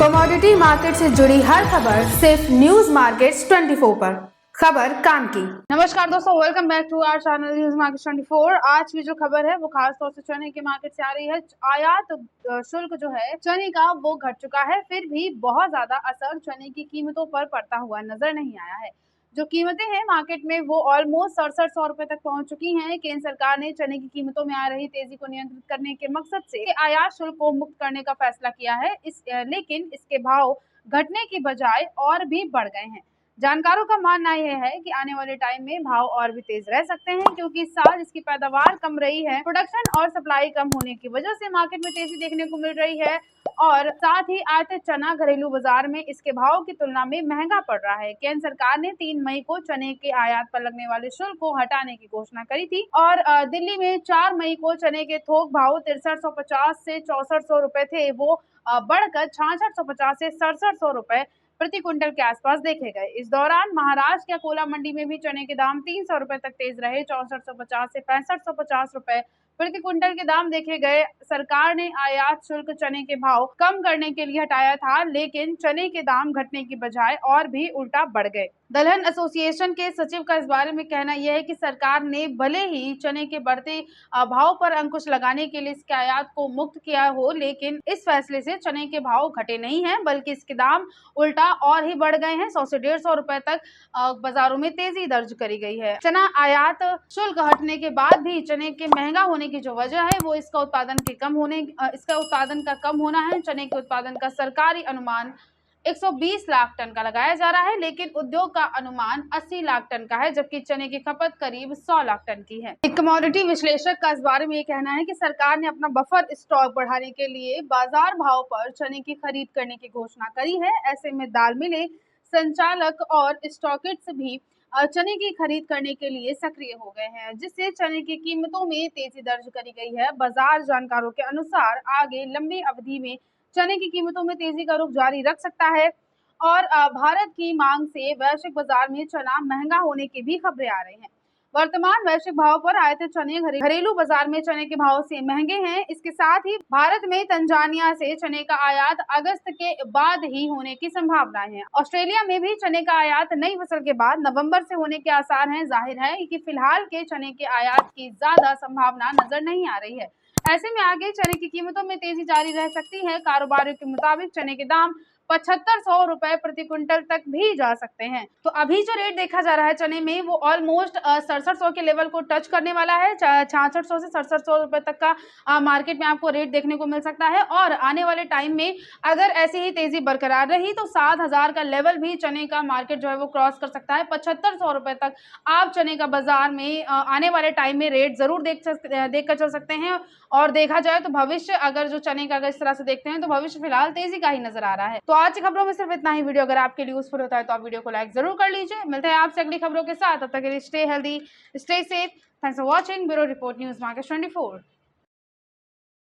Commodity market से जुड़ी हर खबर सिर्फ न्यूज मार्केट्स 24 पर। खबर काम की। नमस्कार दोस्तों, welcome back to our channel news market 24। आज की जो खबर है वो खास तौर से चने के मार्केट से आ रही है। आयात शुल्क जो है चने का वो घट चुका है, फिर भी बहुत ज्यादा असर चने की कीमतों पर पड़ता हुआ नजर नहीं आया है। जो कीमतें हैं मार्केट में वो ऑलमोस्ट 6700 रुपए तक पहुंच चुकी हैं। केंद्र सरकार ने चने की कीमतों में आ रही तेजी को नियंत्रित करने के मकसद से आयात शुल्क को मुक्त करने का फैसला किया है। लेकिन इसके भाव घटने की बजाय और भी बढ़ गए हैं। जानकारों का मानना यह है कि आने वाले टाइम में भाव और भी तेज रह सकते हैं, क्योंकि इस साल इसकी पैदावार कम रही है। प्रोडक्शन और सप्लाई कम होने की वजह से मार्केट में तेजी देखने को मिल रही है और साथ ही आयातित चना घरेलू बाजार में इसके भाव की तुलना में महंगा पड़ रहा है। केंद्र सरकार ने 3 मई को चने के आयात पर लगने वाले शुल्क को हटाने की घोषणा करी थी और दिल्ली में 4 मई को चने के थोक भाव 6350 से 6400 रुपए थे, वो बढ़कर 6650 से 6700 रुपए प्रति क्विंटल के आसपास देखे गए। इस दौरान महाराष्ट्र के अकोला मंडी में भी चने के दाम 300 रुपए तक तेज रहे। 6450 से 6550 रुपए प्रति क्विंटल के दाम देखे गए। सरकार ने आयात शुल्क चने के भाव कम करने के लिए हटाया था, लेकिन चने के दाम घटने की बजाय और भी उल्टा बढ़ गए। दलहन एसोसिएशन के सचिव का इस बारे में कहना यह है कि सरकार ने भले ही चने के बढ़ते भाव पर अंकुश लगाने के लिए इसके आयात को मुक्त किया हो, लेकिन इस फैसले से चने के भाव घटे नहीं हैं, बल्कि इसके दाम उल्टा और ही बढ़ गए हैं। 100 से 150 रुपए तक बाजारों में तेजी दर्ज करी गई है। चना आयात शुल्क हटने के बाद भी चने के महंगा होने की जो वजह है वो इसका उत्पादन का कम होना है। चने के उत्पादन का सरकारी अनुमान 120 लाख टन का लगाया जा रहा है, लेकिन उद्योग का अनुमान 80 लाख टन का है, जबकि चने की खपत करीब 100 लाख टन की है। एक कमोडिटी विश्लेषक का इस बारे में ये कहना है कि सरकार ने अपना बफर स्टॉक बढ़ाने के लिए बाजार भाव पर चने की खरीद करने की घोषणा करी है। ऐसे में दाल मिलें, संचालक और स्टॉकिस्ट्स भी चने की खरीद करने के लिए सक्रिय हो गए हैं, जिससे चने की कीमतों में तेजी दर्ज करी गई है। बाजार जानकारों के अनुसार आगे लंबी अवधि में चने की कीमतों में तेजी का रुख जारी रख सकता है और भारत की मांग से वैश्विक बाजार में चना महंगा होने की भी खबरें आ रही हैं। वर्तमान वैश्विक भाव पर आयातित चने घरेलू बाजार में चने के भाव से महंगे हैं। इसके साथ ही भारत में तंजानिया से चने का आयात अगस्त के बाद ही होने की संभावनाएं हैं। ऑस्ट्रेलिया में भी चने का आयात नई फसल के बाद नवंबर से होने के आसार हैं। जाहिर है कि फिलहाल के चने के आयात की ज्यादा संभावना नजर नहीं आ रही है। ऐसे में आगे चने की कीमतों में तेजी जारी रह सकती है। कारोबारियों के मुताबिक चने के दाम 7500 रुपए प्रति क्विंटल तक भी जा सकते हैं। तो अभी जो रेट देखा जा रहा है चने में वो ऑलमोस्ट 6700 के लेवल को टच करने वाला है। 6600 से 6700 रुपए तक का मार्केट में आपको रेट देखने को मिल सकता है और आने वाले टाइम में अगर ऐसी ही तेजी बरकरार रही तो 7000 का लेवल भी चने का मार्केट जो है वो क्रॉस कर सकता है। 7500 रुपए तक आप चने का बाजार में आने वाले टाइम में रेट जरूर देख कर चल सकते हैं। और देखा जाए तो भविष्य अगर जो चने का अगर इस तरह से देखते हैं तो भविष्य फिलहाल तेजी का ही नजर आ रहा है। तो आज की खबरों में सिर्फ इतना ही। वीडियो अगर आपके लिए यूजफुल होता है तो आप वीडियो को लाइक जरूर कर लीजिए। मिलते हैं आपसे अगली खबरों के साथ, तब तक के लिए stay healthy, stay safe. Thanks for watching. Bureau report news market 24।